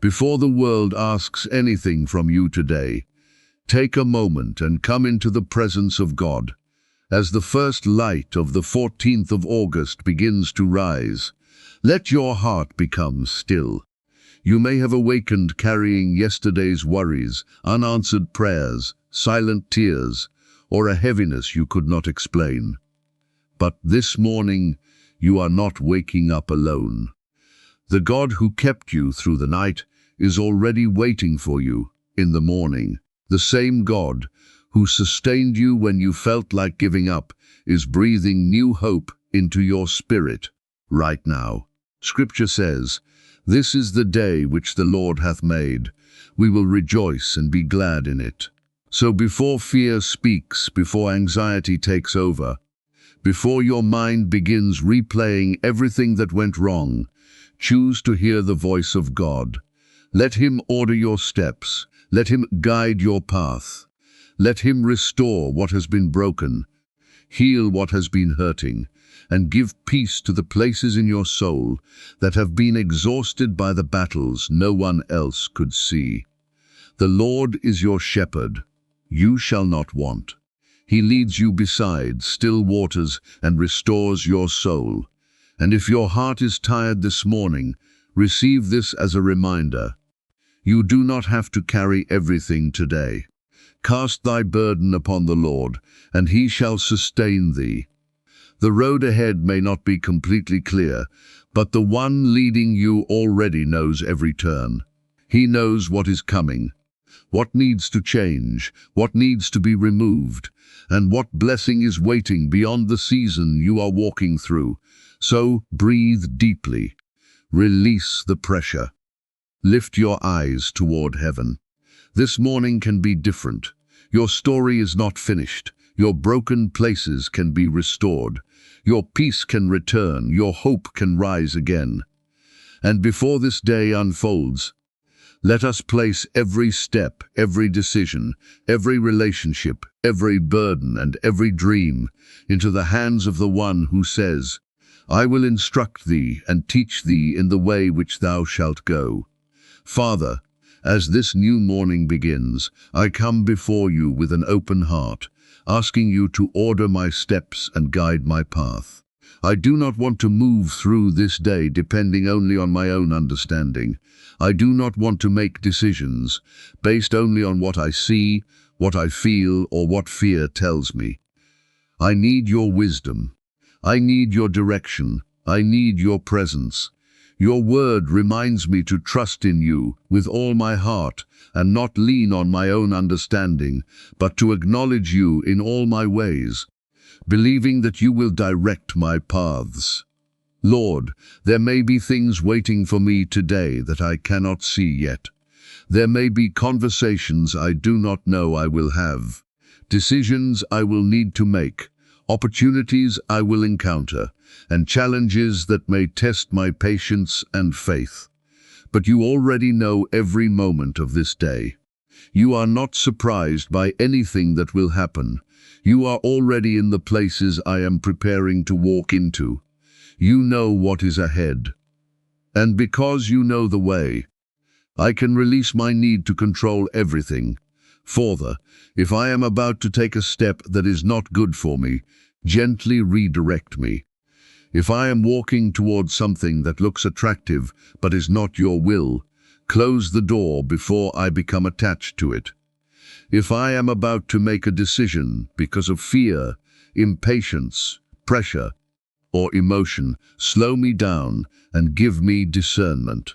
Before the world asks anything from you today, take a moment and come into the presence of God. As the first light of the 14th of August begins to rise, let your heart become still. You may have awakened carrying yesterday's worries, unanswered prayers, silent tears, or a heaviness you could not explain. But this morning, you are not waking up alone. The God who kept you through the night is already waiting for you in the morning. The same God who sustained you when you felt like giving up is breathing new hope into your spirit right now. Scripture says, "This is the day which the Lord hath made. We will rejoice and be glad in it." So before fear speaks, before anxiety takes over, before your mind begins replaying everything that went wrong, choose to hear the voice of God. Let Him order your steps. Let Him guide your path. Let Him restore what has been broken, heal what has been hurting, and give peace to the places in your soul that have been exhausted by the battles no one else could see. The Lord is your shepherd. You shall not want. He leads you beside still waters and restores your soul. And if your heart is tired this morning, receive this as a reminder. You do not have to carry everything today. Cast thy burden upon the Lord, and He shall sustain thee. The road ahead may not be completely clear, but the one leading you already knows every turn. He knows what is coming, what needs to change, what needs to be removed, and what blessing is waiting beyond the season you are walking through. So breathe deeply. Release the pressure. Lift your eyes toward heaven. This morning can be different. Your story is not finished. Your broken places can be restored. Your peace can return. Your hope can rise again. And before this day unfolds, let us place every step, every decision, every relationship, every burden, and every dream into the hands of the One who says, "I will instruct thee and teach thee in the way which thou shalt go." Father, as this new morning begins, I come before you with an open heart, asking you to order my steps and guide my path. I do not want to move through this day depending only on my own understanding. I do not want to make decisions based only on what I see, what I feel, or what fear tells me. I need your wisdom. I need your direction. I need your presence. Your word reminds me to trust in you with all my heart and not lean on my own understanding, but to acknowledge you in all my ways, believing that you will direct my paths. Lord, there may be things waiting for me today that I cannot see yet. There may be conversations I do not know I will have, decisions I will need to make, opportunities I will encounter, and challenges that may test my patience and faith. But you already know every moment of this day. You are not surprised by anything that will happen. You are already in the places I am preparing to walk into. You know what is ahead. And because you know the way, I can release my need to control everything. Further, if I am about to take a step that is not good for me, gently redirect me. If I am walking towards something that looks attractive but is not your will, close the door before I become attached to it. If I am about to make a decision because of fear, impatience, pressure, or emotion, slow me down and give me discernment.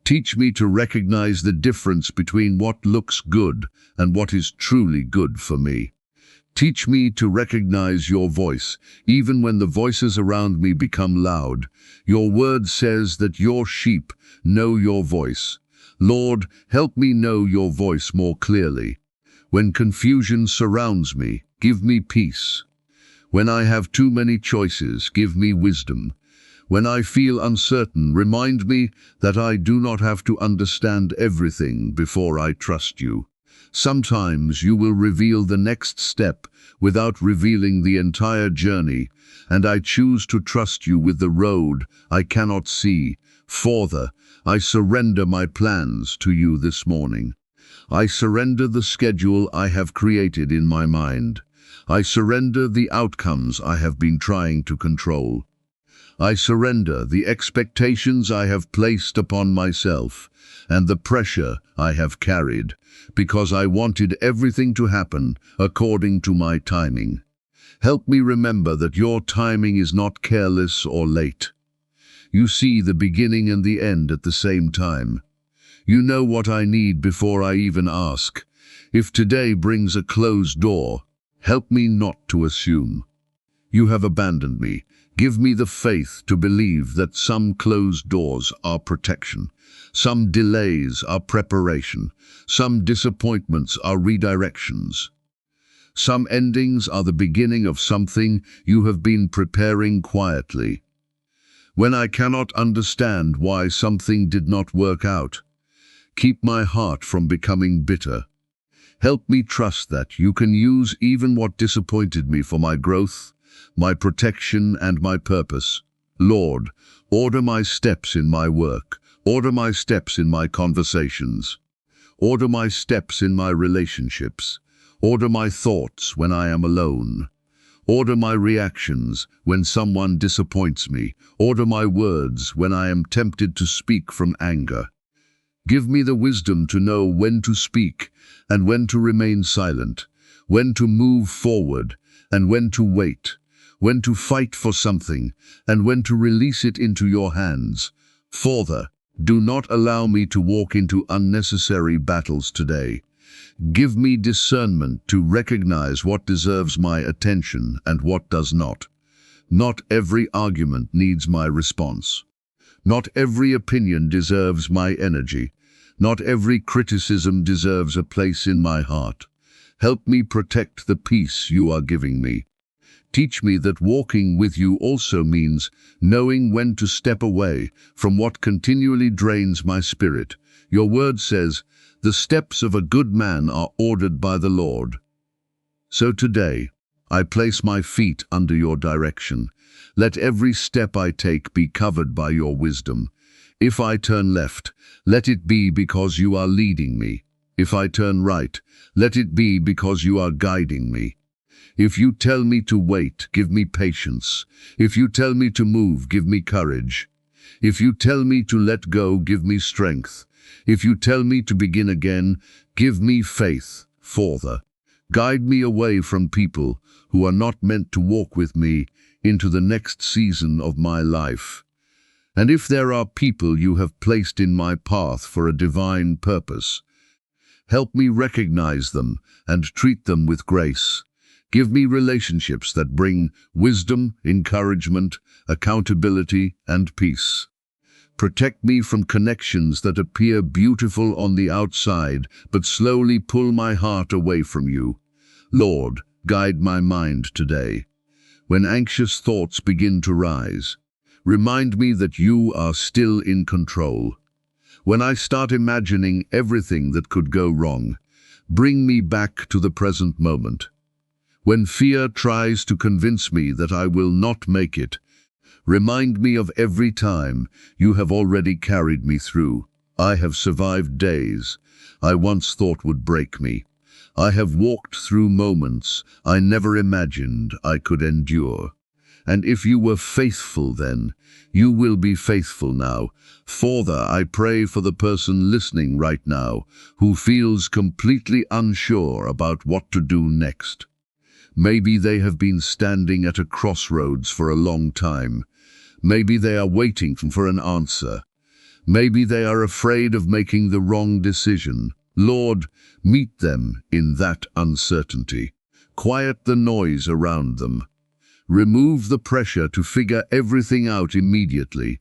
Teach me to recognize the difference between what looks good and what is truly good for me. Teach me to recognize your voice, even when the voices around me become loud. Your word says that your sheep know your voice. Lord, help me know your voice more clearly. When confusion surrounds me, give me peace. When I have too many choices, give me wisdom. When I feel uncertain, remind me that I do not have to understand everything before I trust you. Sometimes you will reveal the next step without revealing the entire journey, and I choose to trust you with the road I cannot see. Father, I surrender my plans to you this morning. I surrender the schedule I have created in my mind. I surrender the outcomes I have been trying to control. I surrender the expectations I have placed upon myself and the pressure I have carried because I wanted everything to happen according to my timing. Help me remember that your timing is not careless or late. You see the beginning and the end at the same time. You know what I need before I even ask. If today brings a closed door, help me not to assume. You have abandoned me. Give me the faith to believe that some closed doors are protection, some delays are preparation, some disappointments are redirections. Some endings are the beginning of something you have been preparing quietly. When I cannot understand why something did not work out, keep my heart from becoming bitter. Help me trust that you can use even what disappointed me for my growth, my protection, and my purpose. Lord, order my steps in my work, order my steps in my conversations, order my steps in my relationships, order my thoughts when I am alone, order my reactions when someone disappoints me, order my words when I am tempted to speak from anger. Give me the wisdom to know when to speak and when to remain silent, when to move forward and when to wait, when to fight for something and when to release it into your hands. Father, do not allow me to walk into unnecessary battles today. Give me discernment to recognize what deserves my attention and what does not. Not every argument needs my response. Not every opinion deserves my energy. Not every criticism deserves a place in my heart. Help me protect the peace you are giving me. Teach me that walking with you also means knowing when to step away from what continually drains my spirit. Your word says, "The steps of a good man are ordered by the Lord." So today, I place my feet under your direction. Let every step I take be covered by your wisdom. If I turn left, let it be because you are leading me. If I turn right, let it be because you are guiding me. If you tell me to wait, give me patience. If you tell me to move, give me courage. If you tell me to let go, give me strength. If you tell me to begin again, give me faith. Father, guide me away from people who are not meant to walk with me into the next season of my life. And if there are people you have placed in my path for a divine purpose, help me recognize them and treat them with grace. Give me relationships that bring wisdom, encouragement, accountability, and peace. Protect me from connections that appear beautiful on the outside, but slowly pull my heart away from you. Lord, guide my mind today. When anxious thoughts begin to rise, remind me that you are still in control. When I start imagining everything that could go wrong, bring me back to the present moment. When fear tries to convince me that I will not make it, remind me of every time you have already carried me through. I have survived days I once thought would break me. I have walked through moments I never imagined I could endure. And if you were faithful then, you will be faithful now. Father, I pray for the person listening right now who feels completely unsure about what to do next. Maybe they have been standing at a crossroads for a long time. Maybe they are waiting for an answer. Maybe they are afraid of making the wrong decision. Lord, meet them in that uncertainty. Quiet the noise around them. Remove the pressure to figure everything out immediately.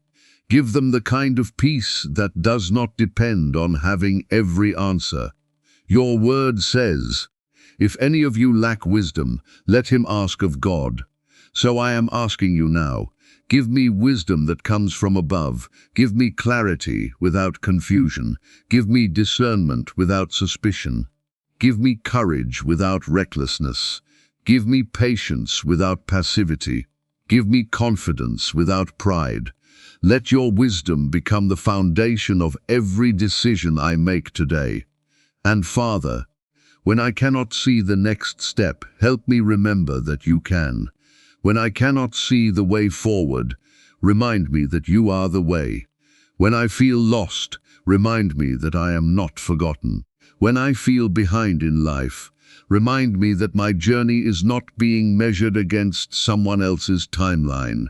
Give them the kind of peace that does not depend on having every answer. Your word says, "If any of you lack wisdom, let him ask of God." So I am asking you now, give me wisdom that comes from above. Give me clarity without confusion. Give me discernment without suspicion. Give me courage without recklessness. Give me patience without passivity. Give me confidence without pride. Let your wisdom become the foundation of every decision I make today. And Father, when I cannot see the next step, help me remember that you can. When I cannot see the way forward, remind me that you are the way. When I feel lost, remind me that I am not forgotten. When I feel behind in life, remind me that my journey is not being measured against someone else's timeline.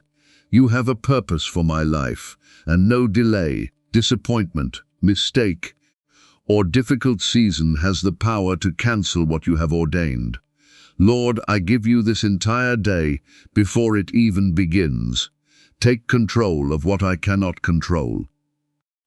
You have a purpose for my life, and no delay, disappointment, mistake, or difficult season has the power to cancel what you have ordained. Lord, I give you this entire day before it even begins. Take control of what I cannot control.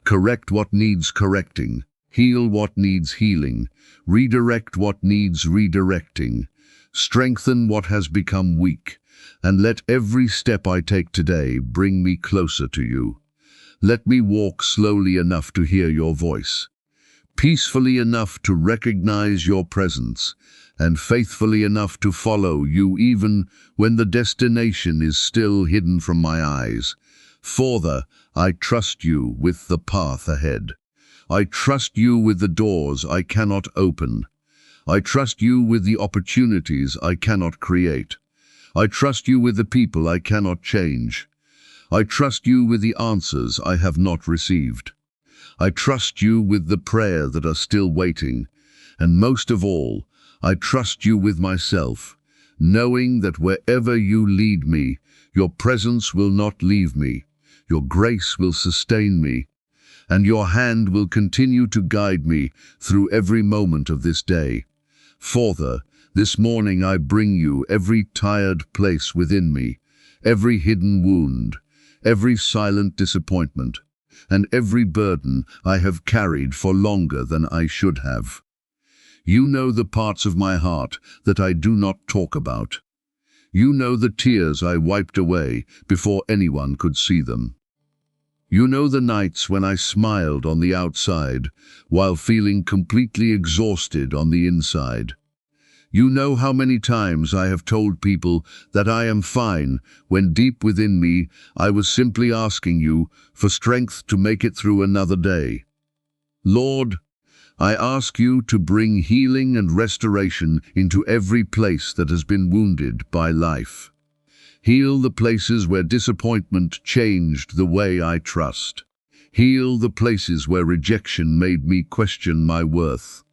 Correct what needs correcting. Heal what needs healing. Redirect what needs redirecting. Strengthen what has become weak. And let every step I take today bring me closer to you. Let me walk slowly enough to hear your voice, peacefully enough to recognize your presence, and faithfully enough to follow you even when the destination is still hidden from my eyes. Father, I trust you with the path ahead. I trust you with the doors I cannot open. I trust you with the opportunities I cannot create. I trust you with the people I cannot change. I trust you with the answers I have not received. I trust you with the prayer that are still waiting. And most of all, I trust you with myself, knowing that wherever you lead me, your presence will not leave me, your grace will sustain me, and your hand will continue to guide me through every moment of this day. Father, this morning I bring you every tired place within me, every hidden wound, every silent disappointment, and every burden I have carried for longer than I should have. You know the parts of my heart that I do not talk about. You know the tears I wiped away before anyone could see them. You know the nights when I smiled on the outside while feeling completely exhausted on the inside. You know how many times I have told people that I am fine when deep within me I was simply asking you for strength to make it through another day. Lord, I ask you to bring healing and restoration into every place that has been wounded by life. Heal the places where disappointment changed the way I trust. Heal the places where rejection made me question my worth.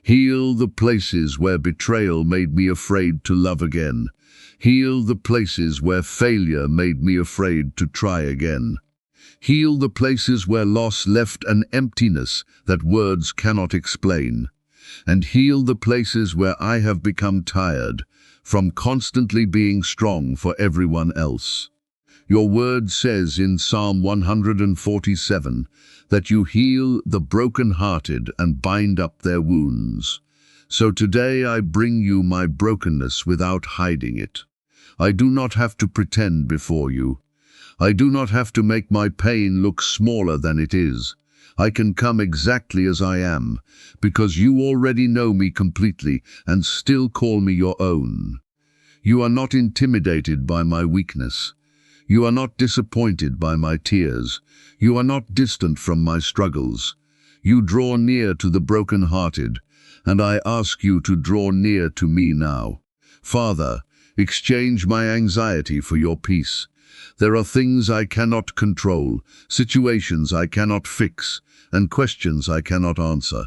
Heal the places where betrayal made me afraid to love again. Heal the places where failure made me afraid to try again. Heal the places where loss left an emptiness that words cannot explain. And heal the places where I have become tired from constantly being strong for everyone else. Your word says in Psalm 147 that you heal the broken-hearted and bind up their wounds. So today I bring you my brokenness without hiding it. I do not have to pretend before you. I do not have to make my pain look smaller than it is. I can come exactly as I am, because you already know me completely and still call me your own. You are not intimidated by my weakness. You are not disappointed by my tears. You are not distant from my struggles. You draw near to the broken-hearted, and I ask you to draw near to me now. Father, exchange my anxiety for your peace. There are things I cannot control, situations I cannot fix, and questions I cannot answer.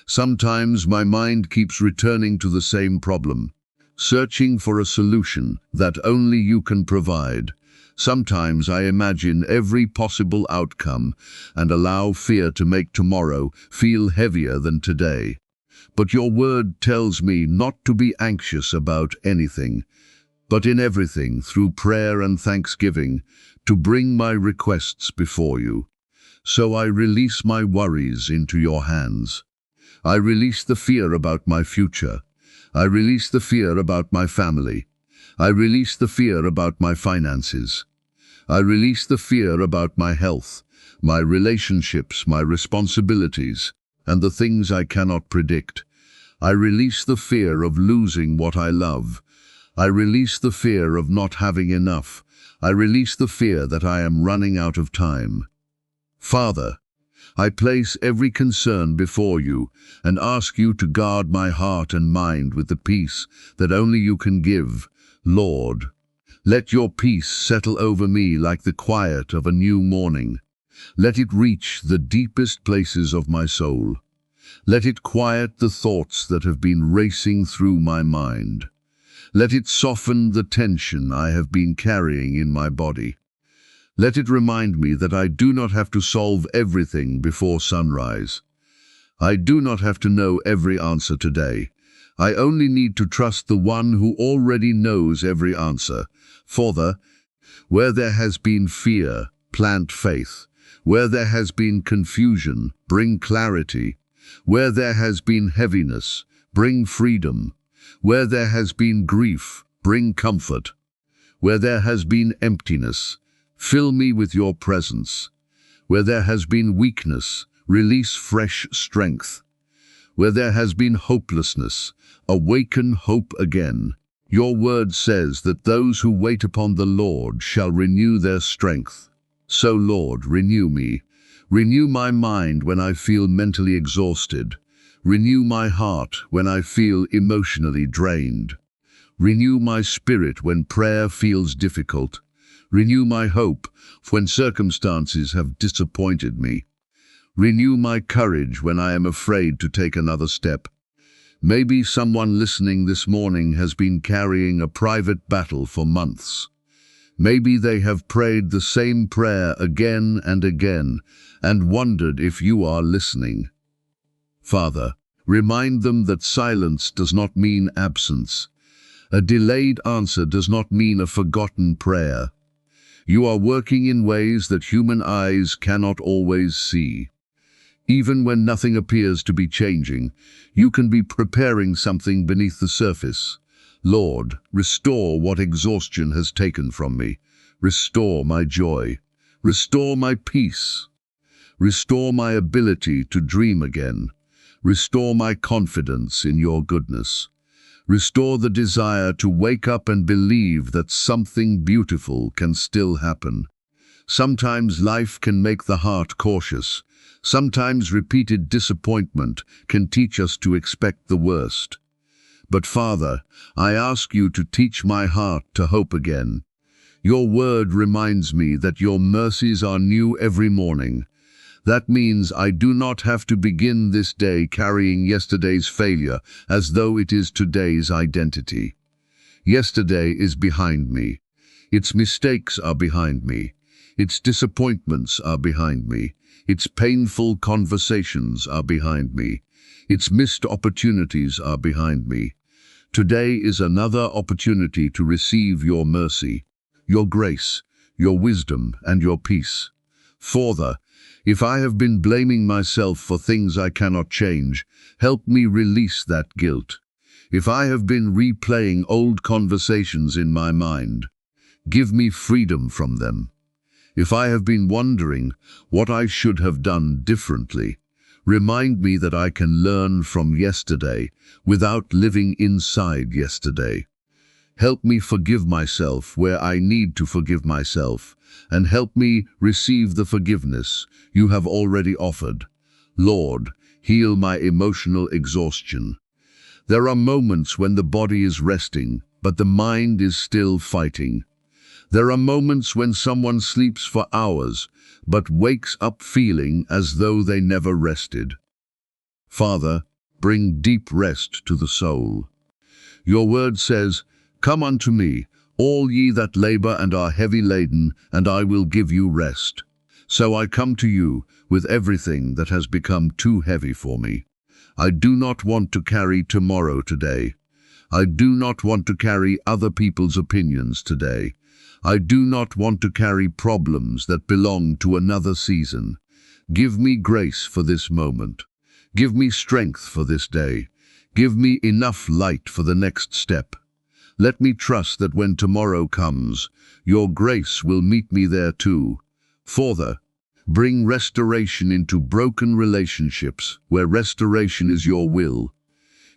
Sometimes my mind keeps returning to the same problem, searching for a solution that only you can provide. Sometimes I imagine every possible outcome and allow fear to make tomorrow feel heavier than today. But your word tells me not to be anxious about anything, but in everything, through prayer and thanksgiving, to bring my requests before you. So I release my worries into your hands. I release the fear about my future. I release the fear about my family. I release the fear about my finances. I release the fear about my health, my relationships, my responsibilities, and the things I cannot predict. I release the fear of losing what I love. I release the fear of not having enough. I release the fear that I am running out of time. Father, I place every concern before you and ask you to guard my heart and mind with the peace that only you can give. Lord, let your peace settle over me like the quiet of a new morning. Let it reach the deepest places of my soul. Let it quiet the thoughts that have been racing through my mind. Let it soften the tension I have been carrying in my body. Let it remind me that I do not have to solve everything before sunrise. I do not have to know every answer today. I only need to trust the one who already knows every answer. Father, where there has been fear, plant faith. Where there has been confusion, bring clarity. Where there has been heaviness, bring freedom. Where there has been grief, bring comfort. Where there has been emptiness, fill me with your presence. Where there has been weakness, release fresh strength. Where there has been hopelessness, awaken hope again. Your word says that those who wait upon the Lord shall renew their strength. So, Lord, renew me. Renew my mind when I feel mentally exhausted. Renew my heart when I feel emotionally drained. Renew my spirit when prayer feels difficult. Renew my hope when circumstances have disappointed me. Renew my courage when I am afraid to take another step. Maybe someone listening this morning has been carrying a private battle for months. Maybe they have prayed the same prayer again and again and wondered if you are listening. Father, remind them that silence does not mean absence. A delayed answer does not mean a forgotten prayer. You are working in ways that human eyes cannot always see. Even when nothing appears to be changing, you can be preparing something beneath the surface. Lord, restore what exhaustion has taken from me. Restore my joy. Restore my peace. Restore my ability to dream again. Restore my confidence in your goodness. Restore the desire to wake up and believe that something beautiful can still happen. Sometimes life can make the heart cautious. Sometimes repeated disappointment can teach us to expect the worst. But Father, I ask you to teach my heart to hope again. Your word reminds me that your mercies are new every morning. That means I do not have to begin this day carrying yesterday's failure as though it is today's identity. Yesterday is behind me. Its mistakes are behind me. Its disappointments are behind me. Its painful conversations are behind me. Its missed opportunities are behind me. Today is another opportunity to receive your mercy, your grace, your wisdom, and your peace. Father, if I have been blaming myself for things I cannot change, help me release that guilt. If I have been replaying old conversations in my mind, give me freedom from them. If I have been wondering what I should have done differently, remind me that I can learn from yesterday without living inside yesterday. Help me forgive myself where I need to forgive myself, and help me receive the forgiveness you have already offered. Lord, heal my emotional exhaustion. There are moments when the body is resting, but the mind is still fighting. There are moments when someone sleeps for hours, but wakes up feeling as though they never rested. Father, bring deep rest to the soul. Your word says, "Come unto me, all ye that labor and are heavy laden, and I will give you rest." So I come to you with everything that has become too heavy for me. I do not want to carry tomorrow today. I do not want to carry other people's opinions today. I do not want to carry problems that belong to another season. Give me grace for this moment. Give me strength for this day. Give me enough light for the next step. Let me trust that when tomorrow comes, your grace will meet me there too. Father, bring restoration into broken relationships where restoration is your will.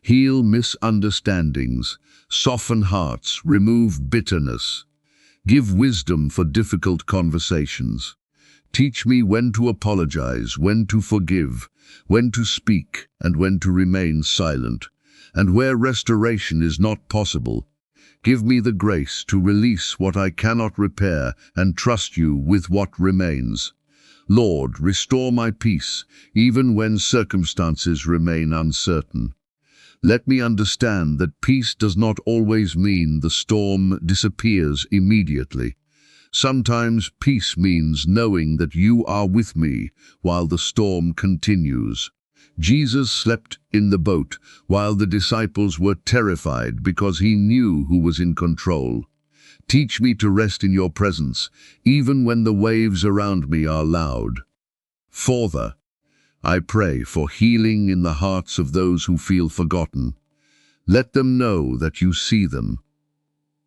Heal misunderstandings, soften hearts, remove bitterness. Give wisdom for difficult conversations. Teach me when to apologize, when to forgive, when to speak, and when to remain silent. And where restoration is not possible, give me the grace to release what I cannot repair and trust you with what remains. Lord, restore my peace, even when circumstances remain uncertain. Let me understand that peace does not always mean the storm disappears immediately. Sometimes peace means knowing that you are with me while the storm continues. Jesus slept in the boat while the disciples were terrified because he knew who was in control. Teach me to rest in your presence, even when the waves around me are loud. Father, I pray for healing in the hearts of those who feel forgotten. Let them know that you see them.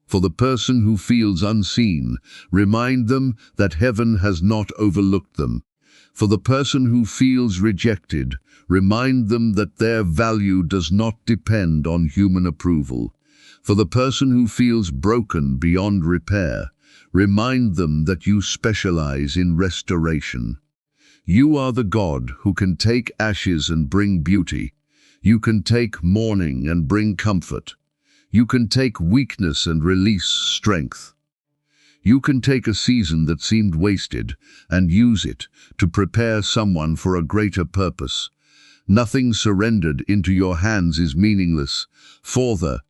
For the person who feels unseen, remind them that heaven has not overlooked them. For the person who feels rejected, remind them that their value does not depend on human approval. For the person who feels broken beyond repair, remind them that you specialize in restoration. You are the God who can take ashes and bring beauty. You can take mourning and bring comfort. You can take weakness and release strength. You can take a season that seemed wasted and use it to prepare someone for a greater purpose. Nothing surrendered into your hands is meaningless. Father,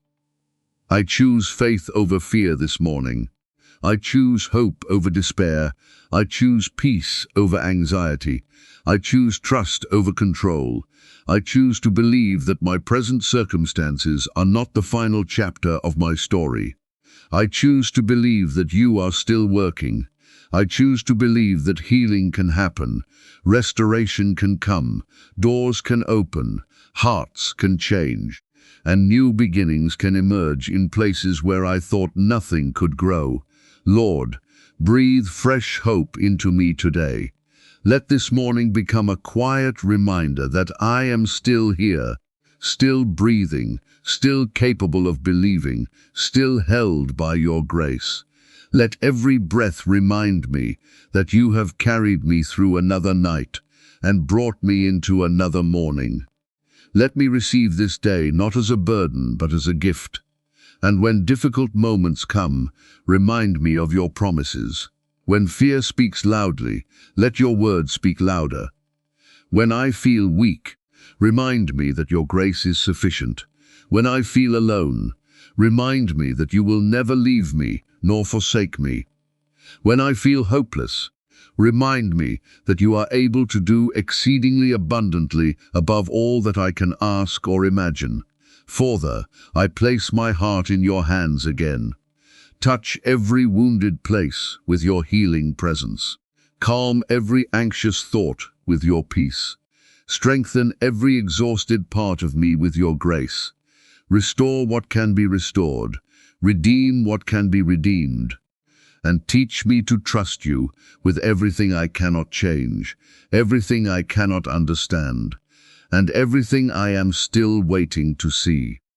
I choose faith over fear this morning. I choose hope over despair. I choose peace over anxiety. I choose trust over control. I choose to believe that my present circumstances are not the final chapter of my story. I choose to believe that you are still working. I choose to believe that healing can happen, restoration can come, doors can open, hearts can change, and new beginnings can emerge in places where I thought nothing could grow. Lord, breathe fresh hope into me today. Let this morning become a quiet reminder that I am still here, still breathing, still capable of believing, still held by your grace. Let every breath remind me that you have carried me through another night and brought me into another morning. Let me receive this day not as a burden but as a gift. And when difficult moments come, remind me of your promises. When fear speaks loudly, let your word speak louder. When I feel weak, remind me that your grace is sufficient. When I feel alone, remind me that you will never leave me nor forsake me. When I feel hopeless, remind me that you are able to do exceedingly abundantly above all that I can ask or imagine. Father, I place my heart in your hands again. Touch every wounded place with your healing presence. Calm every anxious thought with your peace. Strengthen every exhausted part of me with your grace. Restore what can be restored. Redeem what can be redeemed. And teach me to trust you with everything I cannot change, everything I cannot understand, and everything I am still waiting to see.